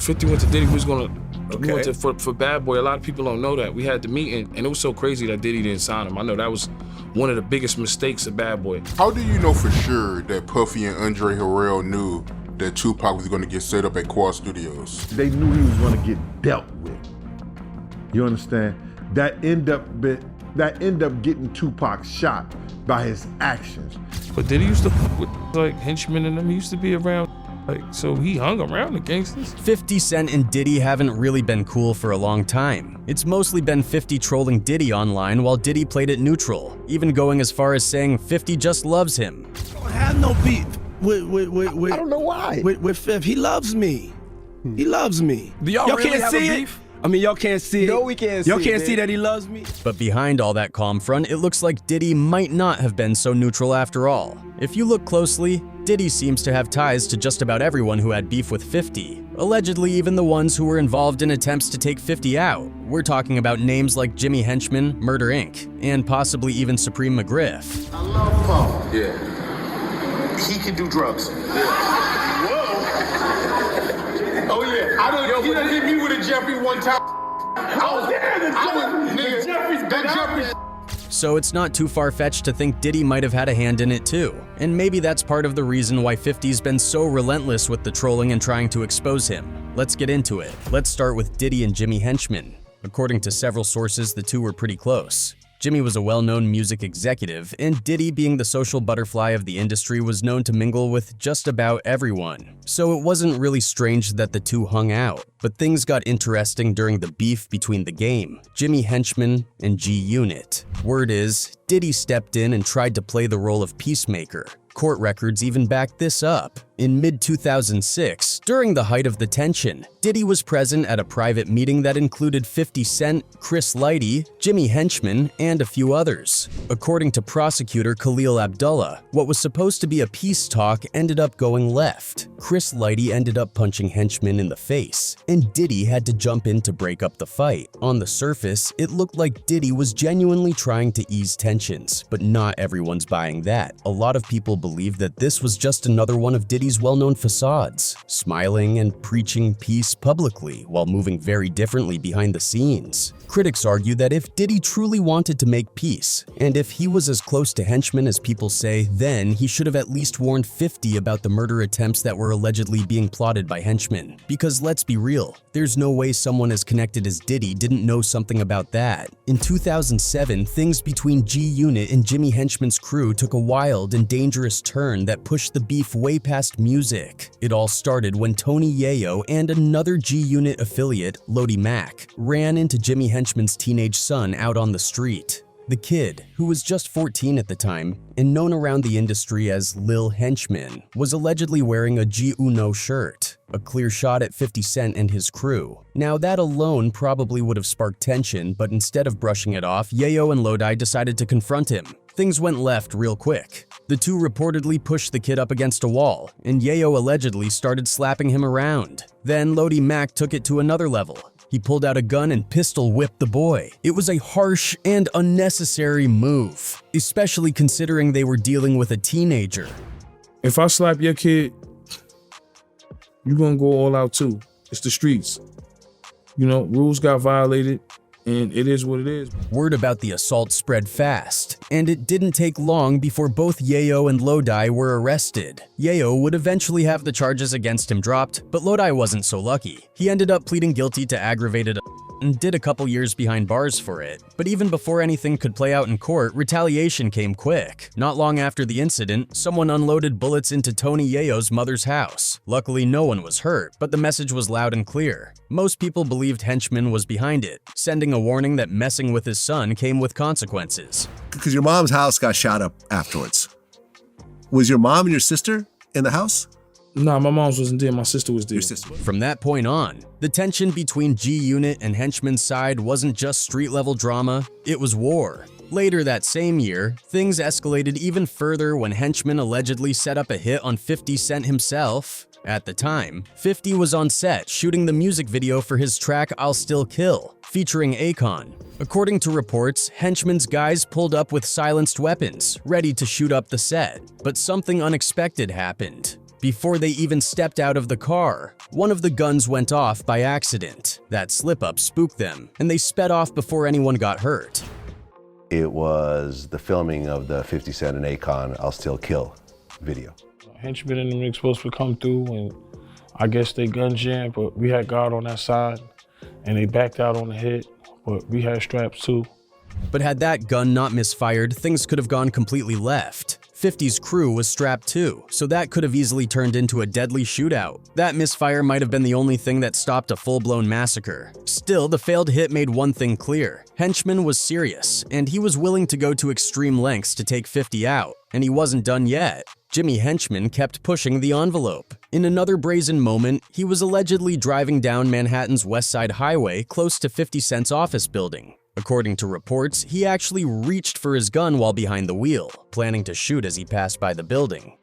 50 went to Diddy, we went to, for Bad Boy. A lot of people don't know that. We had the meeting, and it was so crazy that Diddy didn't sign him. I know that was one of the biggest mistakes of Bad Boy. How do you know for sure that Puffy and Andre Harrell knew that Tupac was going to get set up at Quad Studios? They knew he was going to get dealt with. You understand? That end up getting Tupac shot by his actions. But Diddy used to with like Henchman and them. He used to be around. So he hung around the gangsters. 50 Cent and Diddy haven't really been cool for a long time. It's mostly been 50 trolling Diddy online while Diddy played it neutral, even going as far as saying 50 just loves him. I don't have no beef with I don't know why. With 50. He loves me. He loves me. Do y'all really can't have see a it? beef? I mean, y'all can't see it. No, we can't see it. Y'all can't see that he loves me. But behind all that calm front, it looks like Diddy might not have been so neutral after all. If you look closely, Diddy seems to have ties to just about everyone who had beef with 50, allegedly even the ones who were involved in attempts to take 50 out. We're talking about names like Jimmy Henchman, Murder Inc., and possibly even Supreme McGriff. I love Paul. Yeah. He can do drugs. Yeah. Whoa. Oh yeah. He done hit me with a Jeffrey one time. So it's not too far-fetched to think Diddy might have had a hand in it too. And maybe that's part of the reason why 50's been so relentless with the trolling and trying to expose him. Let's get into it. Let's start with Diddy and Jimmy Henchman. According to several sources, the two were pretty close. Jimmy was a well-known music executive, and Diddy, being the social butterfly of the industry, was known to mingle with just about everyone. So it wasn't really strange that the two hung out. But things got interesting during the beef between The Game, Jimmy Henchman, and G-Unit. Word is, Diddy stepped in and tried to play the role of peacemaker. Court records even back this up. In mid-2006, during the height of the tension, Diddy was present at a private meeting that included 50 Cent, Chris Lighty, Jimmy Henchman, and a few others. According to prosecutor Khalil Abdullah, what was supposed to be a peace talk ended up going left. Chris Lighty ended up punching Henchman in the face, and Diddy had to jump in to break up the fight. On the surface, it looked like Diddy was genuinely trying to ease tensions, but not everyone's buying that. A lot of people believe that this was just another one of Diddy's well-known facades, smiling and preaching peace publicly while moving very differently behind the scenes. Critics argue that if Diddy truly wanted to make peace, and if he was as close to Henchman as people say, then he should have at least warned 50 about the murder attempts that were allegedly being plotted by Henchman. Because let's be real, there's no way someone as connected as Diddy didn't know something about that. In 2007, things between G-Unit and Jimmy Henchman's crew took a wild and dangerous turn that pushed the beef way past music. It all started when Tony Yayo and another G-Unit affiliate, Lodi Mac, ran into Jimmy Henchman's teenage son out on the street. The kid, who was just 14 at the time and known around the industry as Lil Henchman, was allegedly wearing a G-Uno shirt, a clear shot at 50 Cent and his crew. Now that alone probably would have sparked tension, but instead of brushing it off, Yayo and Lodi decided to confront him. Things went left real quick. The two reportedly pushed the kid up against a wall, and Yayo allegedly started slapping him around. Then Lodi Mac took it to another level. He pulled out a gun and pistol whipped the boy. It was a harsh and unnecessary move, especially considering they were dealing with a teenager. If I slap your kid, you're gonna go all out too. It's the streets. You know, rules got violated, and it is what it is. Word about the assault spread fast, and it didn't take long before both Yayo and Lodi were arrested. Yayo would eventually have the charges against him dropped, but Lodi wasn't so lucky. He ended up pleading guilty to aggravated and did a couple years behind bars for it. But even before anything could play out in court, retaliation came quick. Not long after the incident, someone unloaded bullets into Tony Yayo's mother's house. Luckily, no one was hurt, but the message was loud and clear. Most people believed Henchman was behind it, sending a warning that messing with his son came with consequences. Because your mom's house got shot up afterwards. Was your mom and your sister in the house? Nah, my mom's wasn't there, my sister was there. Your sister. From that point on, the tension between G-Unit and Henchman's side wasn't just street-level drama, it was war. Later that same year, things escalated even further when Henchman allegedly set up a hit on 50 Cent himself. At the time, 50 was on set shooting the music video for his track I'll Still Kill, featuring Akon. According to reports, Henchman's guys pulled up with silenced weapons, ready to shoot up the set. But something unexpected happened. before they even stepped out of the car. One of the guns went off by accident. That slip-up spooked them, and they sped off before anyone got hurt. It was the filming of the 50 Cent and Akon I'll Still Kill video. Henchman and them niggas supposed to come through, and I guess they gun jammed, but we had guard on that side, and they backed out on the hit, but we had straps too. But had that gun not misfired, things could have gone completely left. 50's crew was strapped too, so that could have easily turned into a deadly shootout. That misfire might have been the only thing that stopped a full-blown massacre. Still, the failed hit made one thing clear. Henchman was serious, and he was willing to go to extreme lengths to take 50 out. And he wasn't done yet. Jimmy Henchman kept pushing the envelope. In another brazen moment, he was allegedly driving down Manhattan's West Side Highway close to 50 Cent's office building. According to reports, he actually reached for his gun while behind the wheel, planning to shoot as he passed by the building.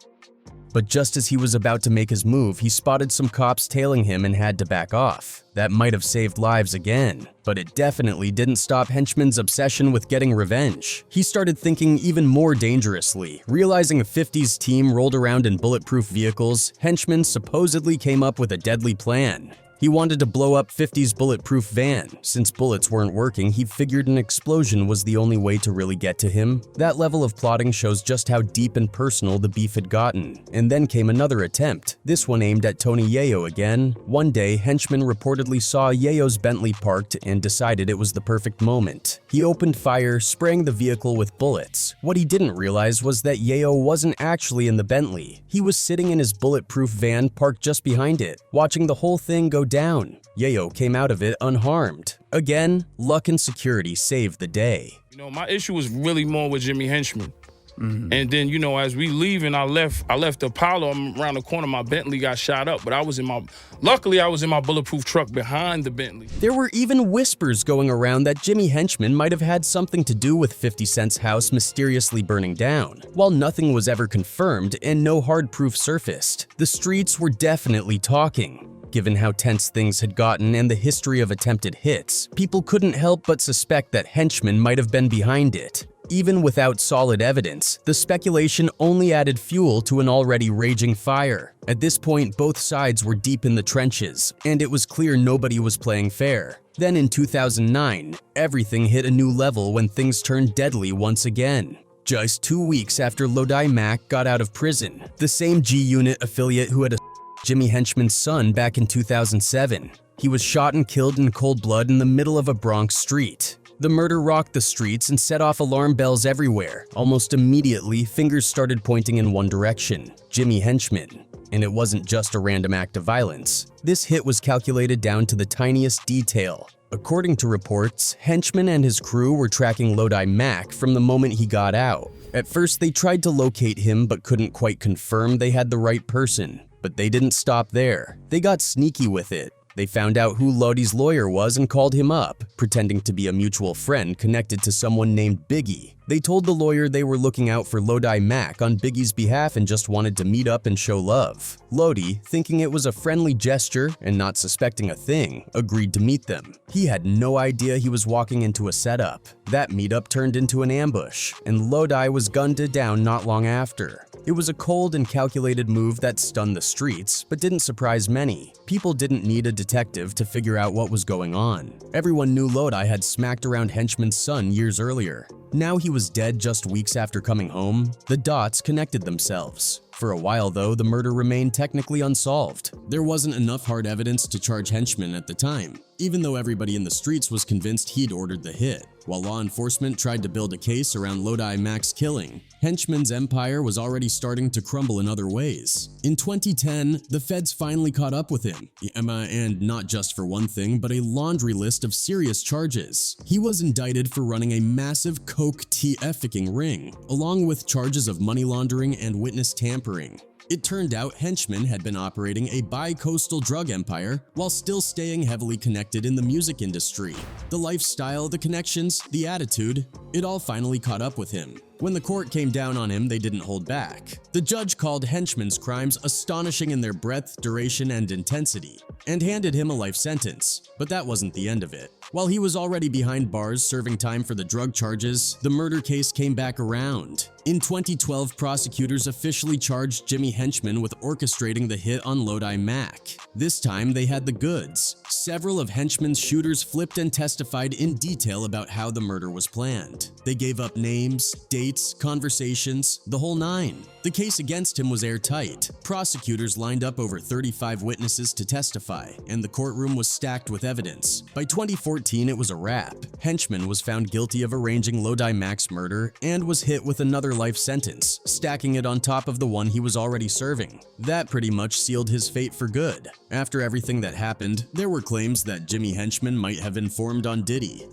But just as he was about to make his move, he spotted some cops tailing him and had to back off. That might have saved lives again, but it definitely didn't stop Henchman's obsession with getting revenge. He started thinking even more dangerously. Realizing 50's team rolled around in bulletproof vehicles, Henchman supposedly came up with a deadly plan. He wanted to blow up 50's bulletproof van. Since bullets weren't working, he figured an explosion was the only way to really get to him. That level of plotting shows just how deep and personal the beef had gotten. And then came another attempt, this one aimed at Tony Yayo again. One day, Henchman reportedly saw Yayo's Bentley parked and decided it was the perfect moment. He opened fire, spraying the vehicle with bullets. What he didn't realize was that Yayo wasn't actually in the Bentley. He was sitting in his bulletproof van parked just behind it, watching the whole thing go down. Yayo came out of it unharmed. Again, luck and security saved the day. You know, my issue was really more with Jimmy Henchman. And then, you know, as we leaving, I left Apollo. I'm around the corner, my Bentley got shot up, but luckily I was in my bulletproof truck behind the Bentley. There were even whispers going around that Jimmy Henchman might have had something to do with 50 Cent's house mysteriously burning down. While nothing was ever confirmed and no hard proof surfaced, the streets were definitely talking. Given how tense things had gotten and the history of attempted hits, people couldn't help but suspect that Henchman might have been behind it. Even without solid evidence, the speculation only added fuel to an already raging fire. At this point, both sides were deep in the trenches, and it was clear nobody was playing fair. Then in 2009, everything hit a new level when things turned deadly once again. Just 2 weeks after Lodi Mack got out of prison, the same G-Unit affiliate who had Jimmy Henchman's son back in 2007. He was shot and killed in cold blood in the middle of a Bronx street. The murder rocked the streets and set off alarm bells everywhere. Almost immediately, fingers started pointing in one direction: Jimmy Henchman. And it wasn't just a random act of violence. This hit was calculated down to the tiniest detail. According to reports, Henchman and his crew were tracking Lodi Mack from the moment he got out. At first, they tried to locate him but couldn't quite confirm they had the right person. But they didn't stop there. They got sneaky with it. They found out who Lodi's lawyer was and called him up, pretending to be a mutual friend connected to someone named Biggie. They told the lawyer they were looking out for Lodi Mack on Biggie's behalf and just wanted to meet up and show love. Lodi, thinking it was a friendly gesture and not suspecting a thing, agreed to meet them. He had no idea he was walking into a setup. That meetup turned into an ambush, and Lodi was gunned down not long after. It was a cold and calculated move that stunned the streets, but didn't surprise many. People didn't need a detective to figure out what was going on. Everyone knew Lodi had smacked around Henchman's son years earlier. Now he was dead just weeks after coming home. The dots connected themselves. For a while, though, the murder remained technically unsolved. There wasn't enough hard evidence to charge Henchman at the time, even though everybody in the streets was convinced he'd ordered the hit. While law enforcement tried to build a case around Lodi Mack's killing, Henchman's empire was already starting to crumble in other ways. In 2010, the feds finally caught up with him, and not just for one thing, but a laundry list of serious charges. He was indicted for running a massive coke trafficking ring, along with charges of money laundering and witness tampering. It turned out Henchman had been operating a bi-coastal drug empire while still staying heavily connected in the music industry. The lifestyle, the connections, the attitude, it all finally caught up with him. When the court came down on him, they didn't hold back. The judge called Henchman's crimes astonishing in their breadth, duration, and intensity. and handed him a life sentence. But that wasn't the end of it. While he was already behind bars serving time for the drug charges, the murder case came back around. In 2012, prosecutors officially charged Jimmy Henchman with orchestrating the hit on Lodi Mac. This time, they had the goods. Several of Henchman's shooters flipped and testified in detail about how the murder was planned. They gave up names, dates, conversations, the whole nine. The case against him was airtight. Prosecutors lined up over 35 witnesses to testify, and the courtroom was stacked with evidence. By 2014, it was a wrap. Henchman was found guilty of arranging Lodi Mac's murder and was hit with another life sentence, stacking it on top of the one he was already serving. That pretty much sealed his fate for good. After everything that happened, there were claims that Jimmy Henchman might have informed on Diddy.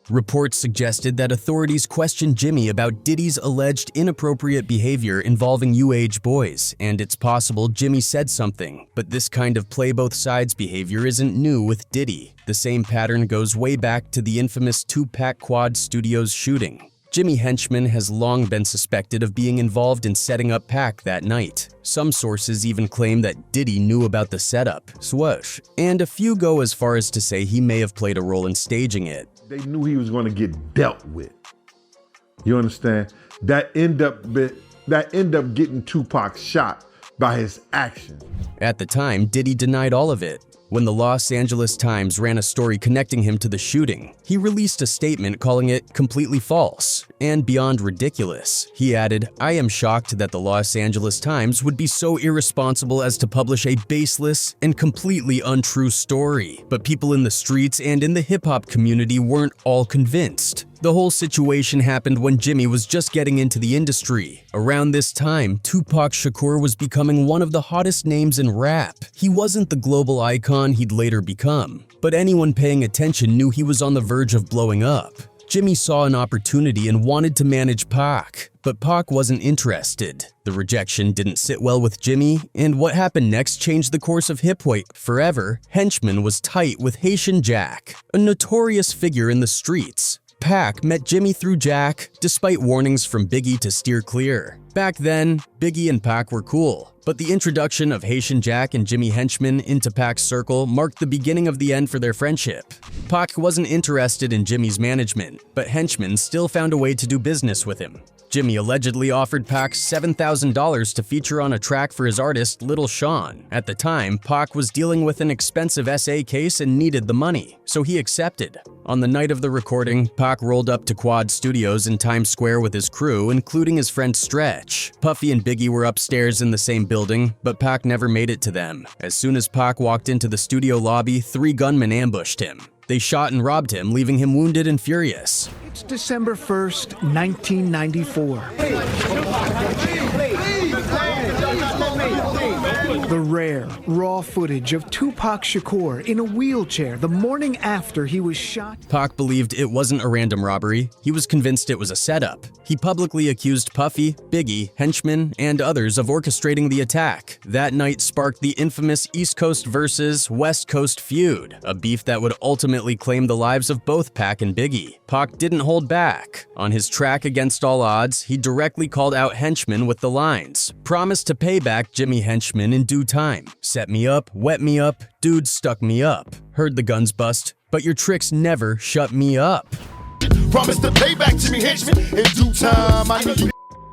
Reports suggested that authorities questioned Jimmy about Diddy's alleged inappropriate behavior involving UH boys, and it's possible Jimmy said something. But this kind of play-both-sides behavior isn't new with Diddy. The same pattern goes way back to the infamous Tupac Quad Studios shooting. Jimmy Henchman has long been suspected of being involved in setting up Pac that night. Some sources even claim that Diddy knew about the setup, swoosh, and a few go as far as to say he may have played a role in staging it. They knew he was going to get dealt with. You understand? That end up getting Tupac shot by his actions. At the time, Diddy denied all of it. When the Los Angeles Times ran a story connecting him to the shooting, he released a statement calling it completely false and beyond ridiculous. He added, "I am shocked that the Los Angeles Times would be so irresponsible as to publish a baseless and completely untrue story. But people in the streets and in the hip-hop community weren't all convinced. The whole situation happened when Jimmy was just getting into the industry. Around this time, Tupac Shakur was becoming one of the hottest names in rap. He wasn't the global icon he'd later become, but anyone paying attention knew he was on the verge of blowing up. Jimmy saw an opportunity and wanted to manage Pac, but Pac wasn't interested. The rejection didn't sit well with Jimmy, and what happened next changed the course of hip-hop forever. Henchman was tight with Haitian Jack, a notorious figure in the streets. Pac met Jimmy through Jack, despite warnings from Biggie to steer clear. Back then, Biggie and Pac were cool, but the introduction of Haitian Jack and Jimmy Henchman into Pac's circle marked the beginning of the end for their friendship. Pac wasn't interested in Jimmy's management, but Henchman still found a way to do business with him. Jimmy allegedly offered Pac $7,000 to feature on a track for his artist Little Sean. At the time, Pac was dealing with an expensive SA case and needed the money, so he accepted. On the night of the recording, Pac rolled up to Quad Studios in Times Square with his crew, including his friend Stretch. Puffy and Biggie were upstairs in the same building, but Pac never made it to them. As soon as Pac walked into the studio lobby, 3 gunmen ambushed him. They shot and robbed him, leaving him wounded and furious. It's December 1st, 1994. The rare, raw footage of Tupac Shakur in a wheelchair the morning after he was shot. Pac believed it wasn't a random robbery. He was convinced it was a setup. He publicly accused Puffy, Biggie, Henchman, and others of orchestrating the attack. That night sparked the infamous East Coast versus West Coast feud, a beef that would ultimately claim the lives of both Pac and Biggie. Pac didn't hold back. On his track Against All Odds, he directly called out Henchman with the lines, "Promise to pay back Jimmy Henchman in due time. Set me up, wet me up, dude stuck me up. Heard the guns bust, but your tricks never shut me up." Promise to pay back Jimmy Henchman in due time. I need you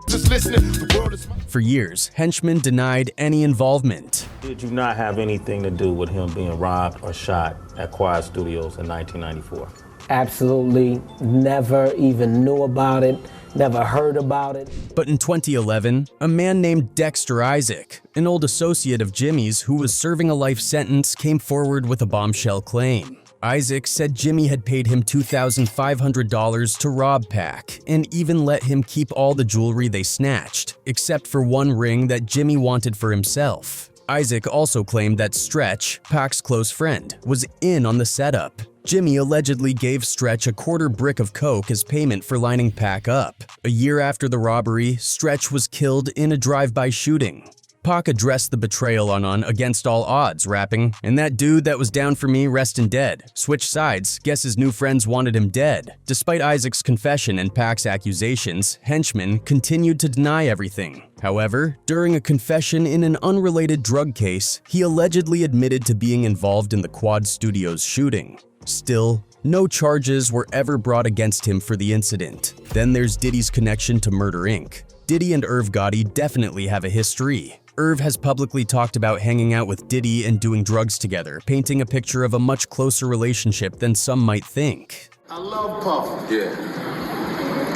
just listening. The world is For years, Henchman denied any involvement. Did you not have anything to do with him being robbed or shot at Quad Studios in 1994? Absolutely never even knew about it, never heard about it. But in 2011, a man named Dexter Isaac, an old associate of Jimmy's who was serving a life sentence, came forward with a bombshell claim. Isaac said Jimmy had paid him $2,500 to rob Pac and even let him keep all the jewelry they snatched, except for one ring that Jimmy wanted for himself. Isaac also claimed that Stretch, Pac's close friend, was in on the setup. Jimmy allegedly gave Stretch a quarter brick of coke as payment for lining Pac up. A year after the robbery, Stretch was killed in a drive-by shooting. Pac addressed the betrayal on Against All Odds, rapping, "And that dude that was down for me restin' dead. Switched sides, guess his new friends wanted him dead." Despite Isaac's confession and Pac's accusations, Henchman continued to deny everything. However, during a confession in an unrelated drug case, he allegedly admitted to being involved in the Quad Studios shooting. Still, no charges were ever brought against him for the incident. Then there's Diddy's connection to Murder Inc. Diddy and Irv Gotti definitely have a history. Irv has publicly talked about hanging out with Diddy and doing drugs together, painting a picture of a much closer relationship than some might think. I love Puff. Yeah.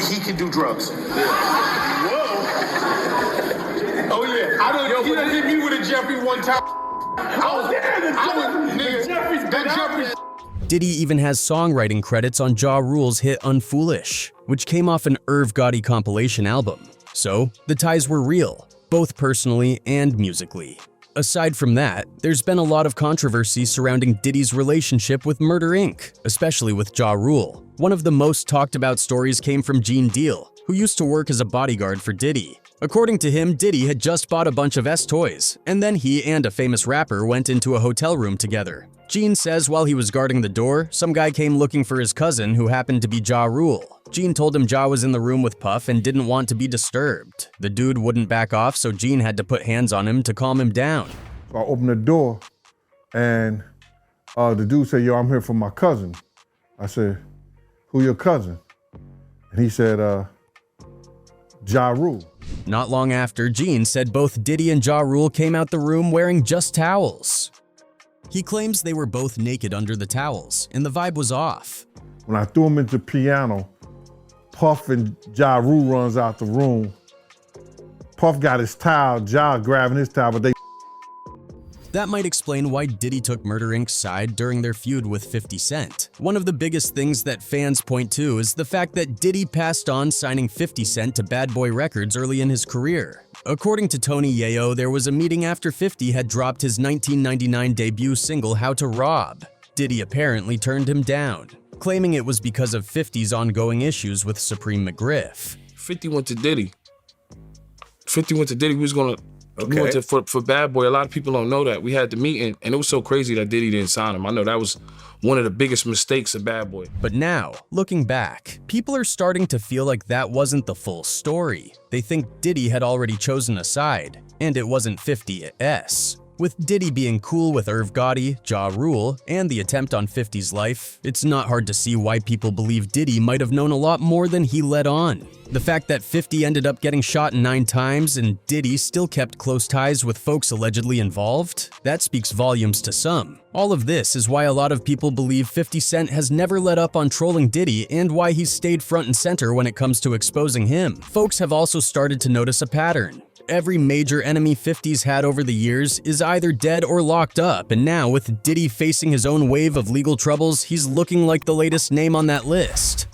He can do drugs. Yeah. Whoa. Oh yeah. He done hit me with a Jeffrey one time. Jeffrey. Diddy even has songwriting credits on Ja Rule's hit Unfoolish, which came off an Irv Gotti compilation album. So, the ties were real, both personally and musically. Aside from that, there's been a lot of controversy surrounding Diddy's relationship with Murder Inc., especially with Ja Rule. One of the most talked about stories came from Gene Deal, who used to work as a bodyguard for Diddy. According to him, Diddy had just bought a bunch of S-toys, and then he and a famous rapper went into a hotel room together. Gene says while he was guarding the door, some guy came looking for his cousin who happened to be Ja Rule. Gene told him Ja was in the room with Puff and didn't want to be disturbed. The dude wouldn't back off, so Gene had to put hands on him to calm him down. So I opened the door, and the dude said, "Yo, I'm here for my cousin." I said, "Who your cousin?" And he said, Ja Rule. Not long after, Gene said both Diddy and Ja Rule came out the room wearing just towels. He claims they were both naked under the towels, and the vibe was off. When I threw him into the piano, Puff and Ja Rule runs out the room. Puff got his towel, Ja grabbing his towel, but they That might explain why Diddy took Murder Inc.'s side during their feud with 50 Cent. One of the biggest things that fans point to is the fact that Diddy passed on signing 50 Cent to Bad Boy Records early in his career. According to Tony Yayo, there was a meeting after 50 had dropped his 1999 debut single How to Rob. Diddy apparently turned him down, claiming it was because of 50's ongoing issues with Supreme McGriff. 50 went to Diddy. 50 went to Diddy. We was gonna we went to, for Bad Boy. A lot of people don't know that. We had the meeting, and it was so crazy that Diddy didn't sign him. I know that was one of the biggest mistakes of Bad Boy. But now, looking back, people are starting to feel like that wasn't the full story. They think Diddy had already chosen a side, and it wasn't 50's. With Diddy being cool with Irv Gotti, Ja Rule, and the attempt on 50's life, it's not hard to see why people believe Diddy might have known a lot more than he let on. The fact that 50 ended up getting shot 9 times and Diddy still kept close ties with folks allegedly involved, that speaks volumes to some. All of this is why a lot of people believe 50 Cent has never let up on trolling Diddy and why he's stayed front and center when it comes to exposing him. Folks have also started to notice a pattern. Every major enemy 50's had over the years is either dead or locked up, and now with Diddy facing his own wave of legal troubles, he's looking like the latest name on that list.